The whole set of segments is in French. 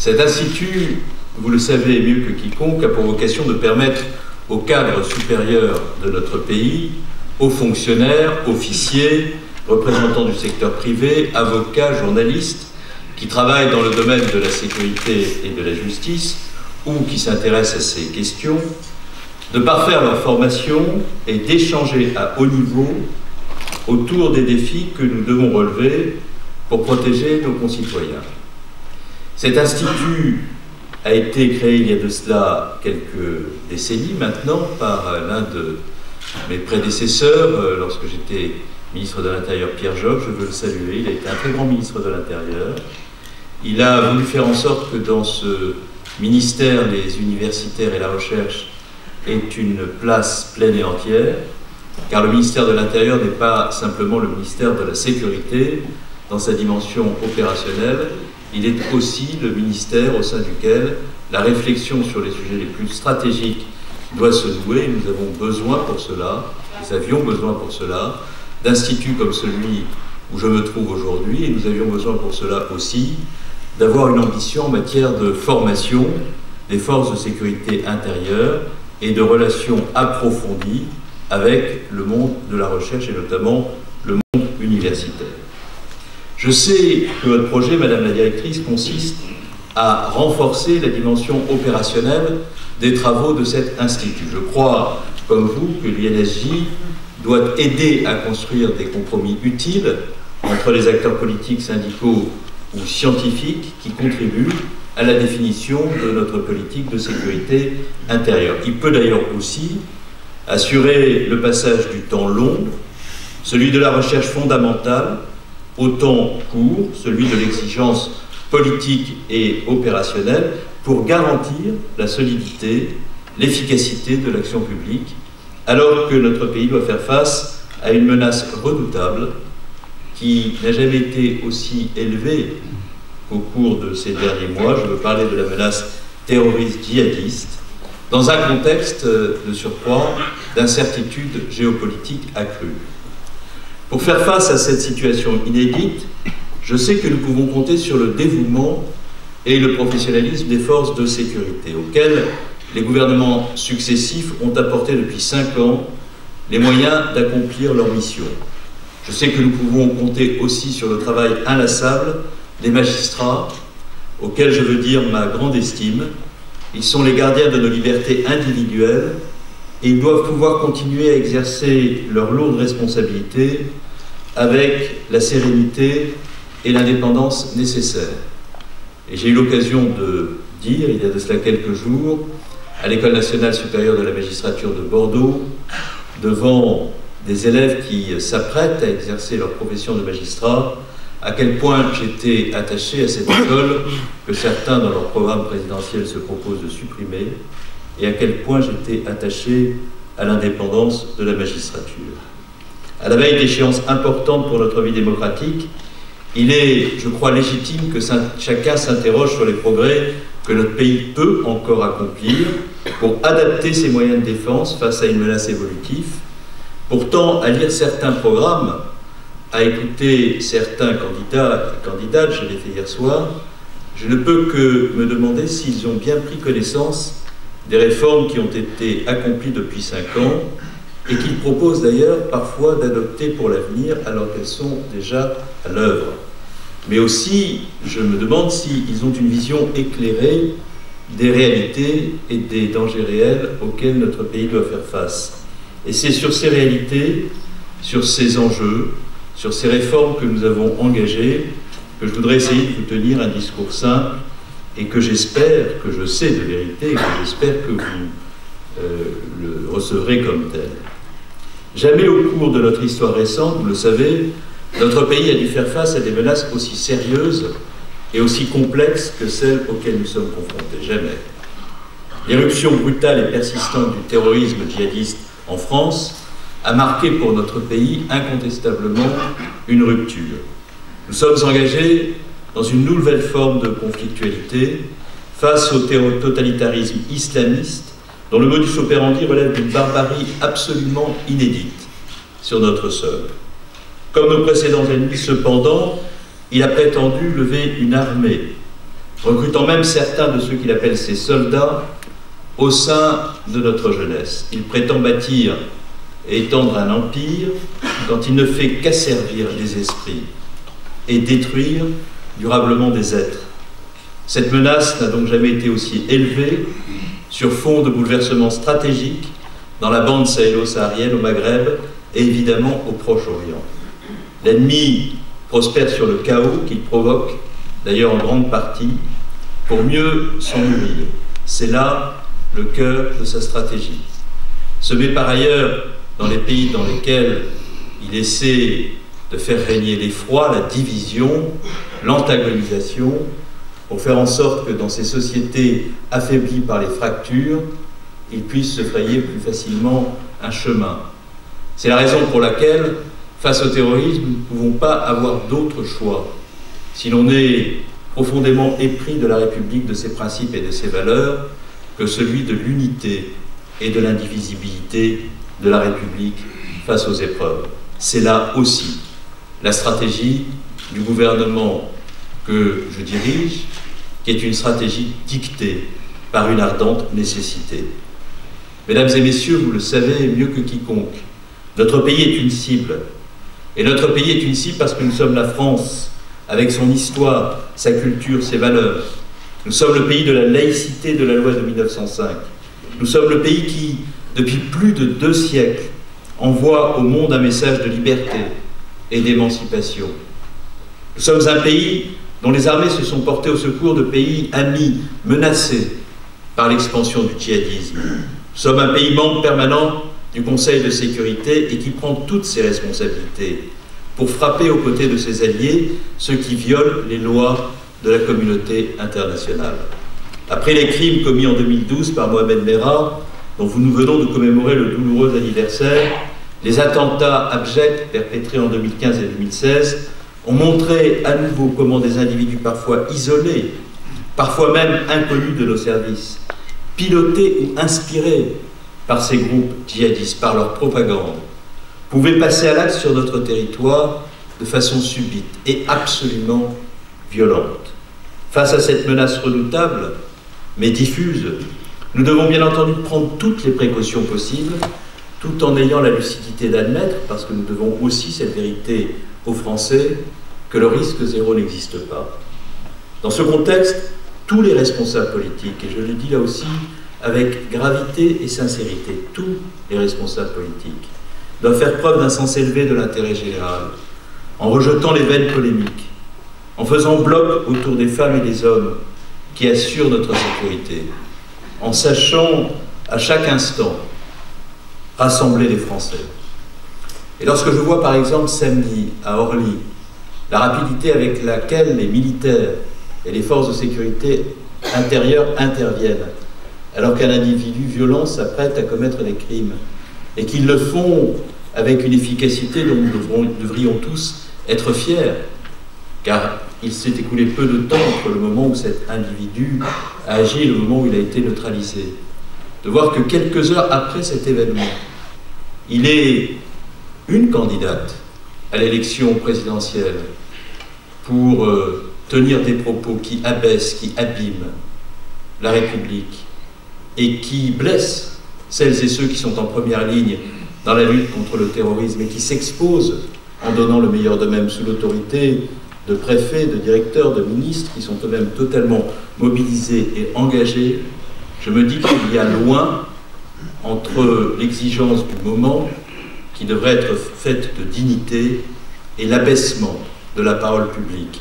Cet institut, vous le savez mieux que quiconque, a pour vocation de permettre au cadre supérieur de notre pays, aux fonctionnaires, officiers, représentants du secteur privé, avocats, journalistes, qui travaillent dans le domaine de la sécurité et de la justice, ou qui s'intéressent à ces questions, de parfaire leur formation et d'échanger à haut niveau autour des défis que nous devons relever pour protéger nos concitoyens. Cet institut a été créé il y a de cela quelques décennies maintenant par l'un de mes prédécesseurs, lorsque j'étais ministre de l'Intérieur, Pierre Joxe. Je veux le saluer, il a été un très grand ministre de l'Intérieur. Il a voulu faire en sorte que dans ce ministère, les universitaires et la recherche aient une place pleine et entière, car le ministère de l'Intérieur n'est pas simplement le ministère de la sécurité dans sa dimension opérationnelle, il est aussi le ministère au sein duquel la réflexion sur les sujets les plus stratégiques doit se nouer. Nous avons besoin pour cela, nous avions besoin pour cela, d'instituts comme celui où je me trouve aujourd'hui, et nous avions besoin pour cela aussi d'avoir une ambition en matière de formation des forces de sécurité intérieure et de relations approfondies avec le monde de la recherche et notamment le monde universitaire. Je sais que votre projet, Madame la Directrice, consiste à renforcer la dimension opérationnelle des travaux de cet institut. Je crois, comme vous, que l'INSJ doit aider à construire des compromis utiles entre les acteurs politiques, syndicaux ou scientifiques qui contribuent à la définition de notre politique de sécurité intérieure. Il peut d'ailleurs aussi assurer le passage du temps long, celui de la recherche fondamentale, au temps court, celui de l'exigence politique et opérationnelle, pour garantir la solidité, l'efficacité de l'action publique, alors que notre pays doit faire face à une menace redoutable qui n'a jamais été aussi élevée qu'au cours de ces derniers mois. Je veux parler de la menace terroriste djihadiste, dans un contexte de surcroît d'incertitude géopolitique accrue. Pour faire face à cette situation inédite, je sais que nous pouvons compter sur le dévouement et le professionnalisme des forces de sécurité, auxquelles les gouvernements successifs ont apporté depuis 5 ans les moyens d'accomplir leur mission. Je sais que nous pouvons compter aussi sur le travail inlassable des magistrats, auxquels je veux dire ma grande estime. Ils sont les gardiens de nos libertés individuelles et ils doivent pouvoir continuer à exercer leurs lourdes responsabilités avec la sérénité et l'indépendance nécessaires. Et j'ai eu l'occasion de dire, il y a de cela quelques jours, à l'École nationale supérieure de la magistrature de Bordeaux, devant des élèves qui s'apprêtent à exercer leur profession de magistrat, à quel point j'étais attaché à cette école que certains dans leur programme présidentiel se proposent de supprimer, et à quel point j'étais attaché à l'indépendance de la magistrature. À la veille d'échéances importantes pour notre vie démocratique, il est, je crois, légitime que chacun s'interroge sur les progrès que notre pays peut encore accomplir pour adapter ses moyens de défense face à une menace évolutive. Pourtant, à lire certains programmes, à écouter certains candidats et candidates, je l'ai fait hier soir, je ne peux que me demander s'ils ont bien pris connaissance des réformes qui ont été accomplies depuis 5 ans et qu'ils proposent d'ailleurs parfois d'adopter pour l'avenir alors qu'elles sont déjà à l'œuvre. Mais aussi, je me demande s'ils ont une vision éclairée des réalités et des dangers réels auxquels notre pays doit faire face. Et c'est sur ces réalités, sur ces enjeux, sur ces réformes que nous avons engagées, que je voudrais essayer de vous tenir un discours simple et que j'espère, que je sais de vérité et que j'espère que vous le recevrez comme tel. Jamais au cours de notre histoire récente, vous le savez, notre pays a dû faire face à des menaces aussi sérieuses et aussi complexes que celles auxquelles nous sommes confrontés. Jamais. L'éruption brutale et persistante du terrorisme djihadiste en France a marqué pour notre pays incontestablement une rupture. Nous sommes engagés dans une nouvelle forme de conflictualité face au totalitarisme islamiste dont le modus operandi relève d'une barbarie absolument inédite sur notre sol. Comme nos précédents ennemis, cependant, il a prétendu lever une armée recrutant même certains de ceux qu'il appelle ses soldats au sein de notre jeunesse. Il prétend bâtir et étendre un empire quand il ne fait qu'asservir les esprits et détruire durablement des êtres. Cette menace n'a donc jamais été aussi élevée sur fond de bouleversements stratégiques dans la bande sahélo-saharienne, au Maghreb et évidemment au Proche-Orient. L'ennemi prospère sur le chaos qu'il provoque, d'ailleurs en grande partie, pour mieux s'en nourrir. C'est là le cœur de sa stratégie. Semer par ailleurs dans les pays dans lesquels il essaie de faire régner l'effroi, la division, l'antagonisation, pour faire en sorte que dans ces sociétés affaiblies par les fractures, il puisse se frayer plus facilement un chemin. C'est la raison pour laquelle, face au terrorisme, nous ne pouvons pas avoir d'autre choix. Si l'on est profondément épris de la République, de ses principes et de ses valeurs, que celui de l'unité et de l'indivisibilité de la République face aux épreuves. C'est là aussi la stratégie du gouvernement que je dirige, qui est une stratégie dictée par une ardente nécessité. Mesdames et messieurs, vous le savez mieux que quiconque, notre pays est une cible. Et notre pays est une cible parce que nous sommes la France, avec son histoire, sa culture, ses valeurs. Nous sommes le pays de la laïcité de la loi de 1905. Nous sommes le pays qui, depuis plus de 2 siècles, envoie au monde un message de liberté et d'émancipation. Nous sommes un pays dont les armées se sont portées au secours de pays amis, menacés par l'expansion du djihadisme. Nous sommes un pays membre permanent du Conseil de sécurité et qui prend toutes ses responsabilités pour frapper aux côtés de ses alliés ceux qui violent les lois de la communauté internationale. Après les crimes commis en 2012 par Mohamed Merah, dont nous venons de commémorer le douloureux anniversaire, les attentats abjects perpétrés en 2015 et 2016 ont montré à nouveau comment des individus parfois isolés, parfois même inconnus de nos services, pilotés ou inspirés par ces groupes djihadistes, par leur propagande, pouvaient passer à l'acte sur notre territoire de façon subite et absolument violente. Face à cette menace redoutable, mais diffuse, nous devons bien entendu prendre toutes les précautions possibles, tout en ayant la lucidité d'admettre, parce que nous devons aussi cette vérité aux Français, que le risque zéro n'existe pas. Dans ce contexte, tous les responsables politiques, et je le dis là aussi avec gravité et sincérité, tous les responsables politiques doivent faire preuve d'un sens élevé de l'intérêt général, en rejetant les vaines polémiques, en faisant bloc autour des femmes et des hommes qui assurent notre sécurité, en sachant à chaque instant rassembler les Français. Et lorsque je vois par exemple samedi à Orly la rapidité avec laquelle les militaires et les forces de sécurité intérieure interviennent, alors qu'un individu violent s'apprête à commettre des crimes, et qu'ils le font avec une efficacité dont nous devrions tous être fiers, car il s'est écoulé peu de temps entre le moment où cet individu a agi et le moment où il a été neutralisé. De voir que quelques heures après cet événement, il est une candidate à l'élection présidentielle pour tenir des propos qui abaissent, qui abîment la République et qui blessent celles et ceux qui sont en première ligne dans la lutte contre le terrorisme et qui s'exposent en donnant le meilleur d'eux-mêmes sous l'autorité de préfets, de directeurs, de ministres qui sont eux-mêmes totalement mobilisés et engagés. Je me dis qu'il y a loin entre l'exigence du moment qui devrait être faite de dignité et l'abaissement de la parole publique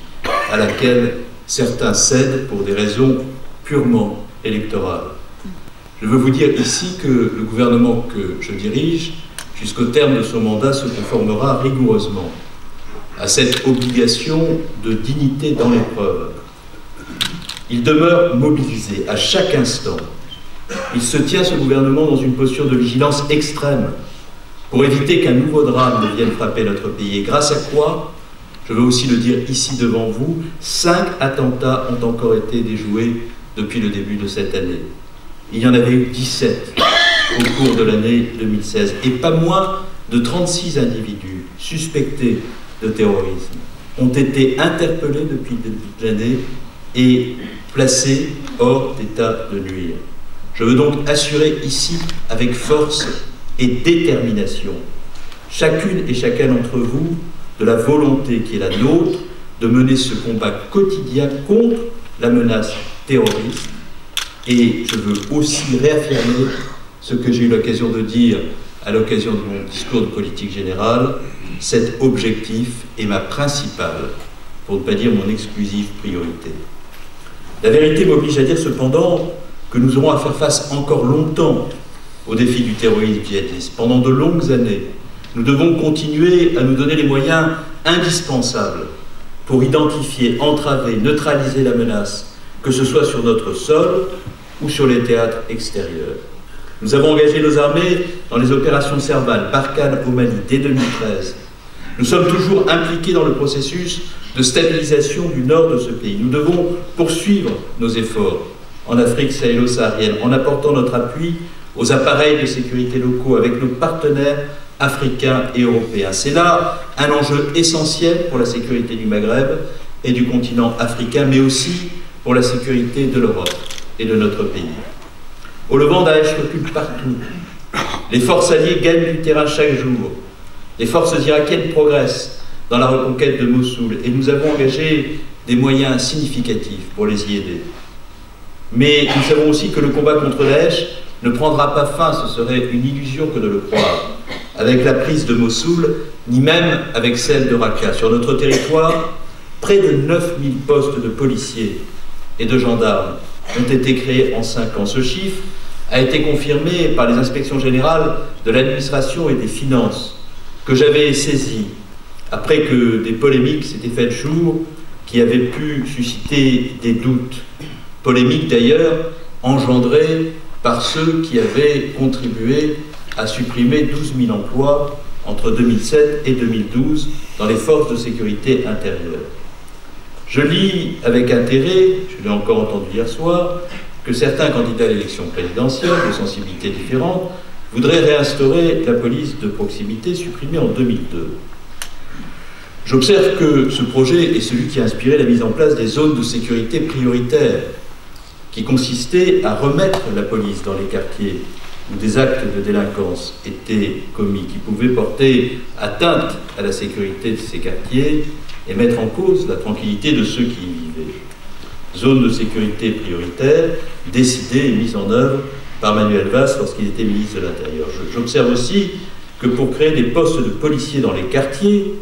à laquelle certains cèdent pour des raisons purement électorales. Je veux vous dire ici que le gouvernement que je dirige, jusqu'au terme de son mandat, se conformera rigoureusement à cette obligation de dignité dans l'épreuve. Il demeure mobilisé à chaque instant. Il se tient, ce gouvernement, dans une posture de vigilance extrême pour éviter qu'un nouveau drame ne vienne frapper notre pays. Et grâce à quoi, je veux aussi le dire ici devant vous, 5 attentats ont encore été déjoués depuis le début de cette année. Il y en avait eu 17 au cours de l'année 2016 et pas moins de 36 individus suspectés de terrorisme ont été interpellés depuis le début de l'année et placés hors d'état de nuire. Je veux donc assurer ici, avec force et détermination, chacune et chacun d'entre vous, de la volonté qui est la nôtre de mener ce combat quotidien contre la menace terroriste. Et je veux aussi réaffirmer ce que j'ai eu l'occasion de dire à l'occasion de mon discours de politique générale: cet objectif est ma principale, pour ne pas dire mon exclusive priorité. La vérité m'oblige à dire cependant que nous aurons à faire face encore longtemps au défi du terrorisme djihadiste. Pendant de longues années, nous devons continuer à nous donner les moyens indispensables pour identifier, entraver, neutraliser la menace, que ce soit sur notre sol ou sur les théâtres extérieurs. Nous avons engagé nos armées dans les opérations Serval, Barkhane au Mali dès 2013. Nous sommes toujours impliqués dans le processus de stabilisation du nord de ce pays. Nous devons poursuivre nos efforts en Afrique sahélo-saharienne en apportant notre appui aux appareils de sécurité locaux avec nos partenaires africains et européens. C'est là un enjeu essentiel pour la sécurité du Maghreb et du continent africain, mais aussi pour la sécurité de l'Europe et de notre pays. Au Levant, Daesh recule partout. Les forces alliées gagnent du terrain chaque jour. Les forces irakiennes progressent dans la reconquête de Mossoul et nous avons engagé des moyens significatifs pour les y aider. Mais nous savons aussi que le combat contre Daesh ne prendra pas fin, ce serait une illusion que de le croire, avec la prise de Mossoul, ni même avec celle de Raqqa. Sur notre territoire, près de 9000 postes de policiers et de gendarmes ont été créés en 5 ans. Ce chiffre a été confirmé par les inspections générales de l'administration et des finances que j'avais saisies après que des polémiques s'étaient faites jour qui avaient pu susciter des doutes. Polémiques d'ailleurs engendrées par ceux qui avaient contribué à supprimer 12 000 emplois entre 2007 et 2012 dans les forces de sécurité intérieure. Je lis avec intérêt, je l'ai encore entendu hier soir, que certains candidats à l'élection présidentielle, de sensibilités différentes, voudraient réinstaurer la police de proximité supprimée en 2002. J'observe que ce projet est celui qui a inspiré la mise en place des zones de sécurité prioritaires, qui consistait à remettre la police dans les quartiers où des actes de délinquance étaient commis, qui pouvaient porter atteinte à la sécurité de ces quartiers et mettre en cause la tranquillité de ceux qui y vivaient. Zone de sécurité prioritaire, décidée et mise en œuvre par Manuel Valls lorsqu'il était ministre de l'Intérieur. J'observe aussi que pour créer des postes de policiers dans les quartiers,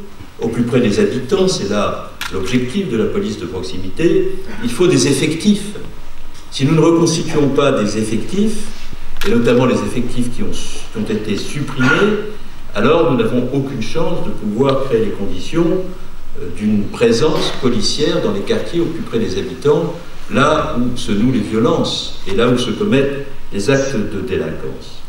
au plus près des habitants, c'est là l'objectif de la police de proximité, il faut des effectifs. Si nous ne reconstituons pas des effectifs, et notamment les effectifs qui ont été supprimés, alors nous n'avons aucune chance de pouvoir créer les conditions d'une présence policière dans les quartiers au plus près des habitants, là où se nouent les violences et là où se commettent les actes de délinquance.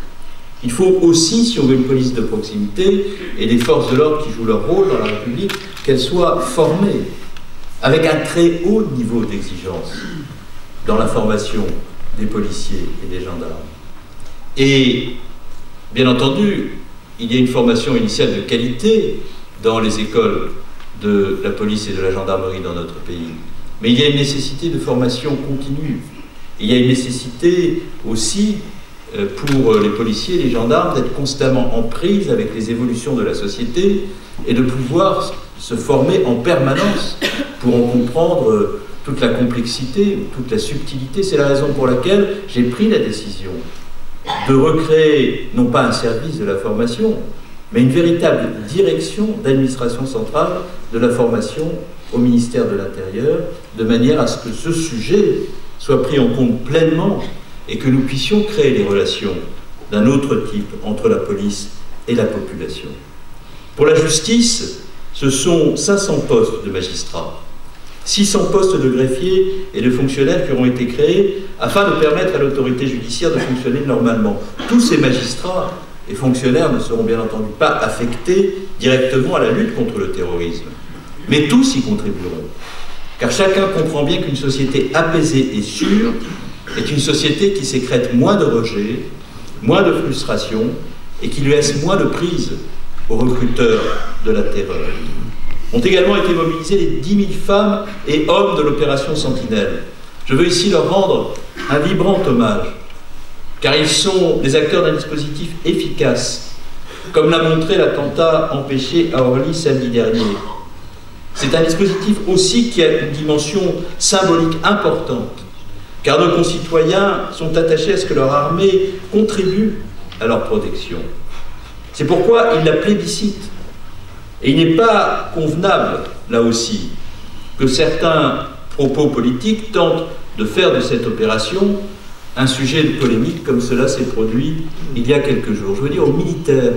Il faut aussi, si on veut une police de proximité et des forces de l'ordre qui jouent leur rôle dans la République, qu'elles soient formées avec un très haut niveau d'exigence dans la formation des policiers et des gendarmes. Et, bien entendu, il y a une formation initiale de qualité dans les écoles de la police et de la gendarmerie dans notre pays. Mais il y a une nécessité de formation continue. Il y a une nécessité aussi pour les policiers et les gendarmes d'être constamment en prise avec les évolutions de la société et de pouvoir se former en permanence pour en comprendre toute la complexité, toute la subtilité. C'est la raison pour laquelle j'ai pris la décision de recréer, non pas un service de la formation, mais une véritable direction d'administration centrale de la formation au ministère de l'Intérieur, de manière à ce que ce sujet soit pris en compte pleinement et que nous puissions créer des relations d'un autre type entre la police et la population. Pour la justice, ce sont 500 postes de magistrats, 600 postes de greffiers et de fonctionnaires qui auront été créés afin de permettre à l'autorité judiciaire de fonctionner normalement. Tous ces magistrats et fonctionnaires ne seront bien entendu pas affectés directement à la lutte contre le terrorisme, mais tous y contribueront. Car chacun comprend bien qu'une société apaisée et sûre est une société qui sécrète moins de rejet, moins de frustration et qui lui laisse moins de prise aux recruteurs de la terreur. ont également été mobilisés les 10 000 femmes et hommes de l'opération Sentinelle. Je veux ici leur rendre un vibrant hommage, car ils sont des acteurs d'un dispositif efficace, comme l'a montré l'attentat empêché à Orly samedi dernier. C'est un dispositif aussi qui a une dimension symbolique importante, car nos concitoyens sont attachés à ce que leur armée contribue à leur protection. C'est pourquoi ils la plébiscitent. Et il n'est pas convenable, là aussi, que certains propos politiques tentent de faire de cette opération un sujet de polémique comme cela s'est produit il y a quelques jours. Je veux dire aux militaires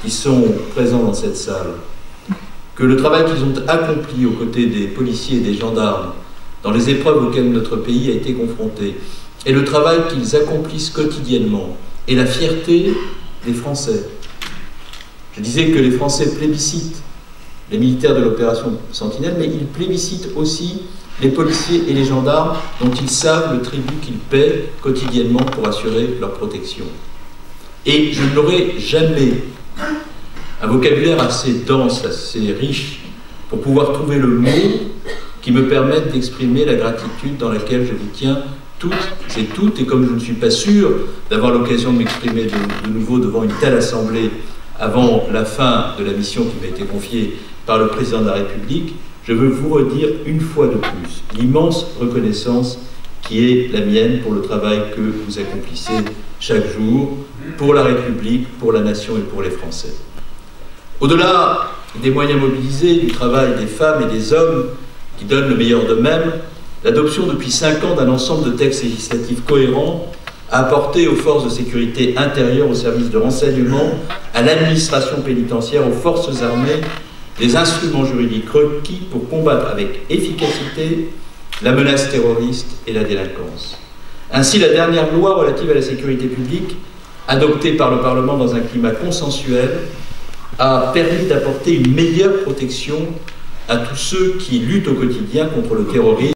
qui sont présents dans cette salle que le travail qu'ils ont accompli aux côtés des policiers et des gendarmes dans les épreuves auxquelles notre pays a été confronté et le travail qu'ils accomplissent quotidiennement et la fierté des Français. Je disais que les Français plébiscitent les militaires de l'opération Sentinelle, mais ils plébiscitent aussi les policiers et les gendarmes dont ils savent le tribut qu'ils paient quotidiennement pour assurer leur protection. Et je n'aurai jamais un vocabulaire assez dense, assez riche, pour pouvoir trouver le mot qui me permette d'exprimer la gratitude dans laquelle je vous tiens toutes, et comme je ne suis pas sûr d'avoir l'occasion de m'exprimer de nouveau devant une telle assemblée avant la fin de la mission qui m'a été confiée par le président de la République, je veux vous redire une fois de plus l'immense reconnaissance qui est la mienne pour le travail que vous accomplissez chaque jour pour la République, pour la nation et pour les Français. Au-delà des moyens mobilisés, du travail des femmes et des hommes qui donnent le meilleur d'eux-mêmes, l'adoption depuis 5 ans d'un ensemble de textes législatifs cohérents a apporté aux forces de sécurité intérieure, aux services de renseignement, à l'administration pénitentiaire, aux forces armées, des instruments juridiques requis pour combattre avec efficacité la menace terroriste et la délinquance. Ainsi, la dernière loi relative à la sécurité publique, adoptée par le Parlement dans un climat consensuel, a permis d'apporter une meilleure protection à tous ceux qui luttent au quotidien contre le terrorisme.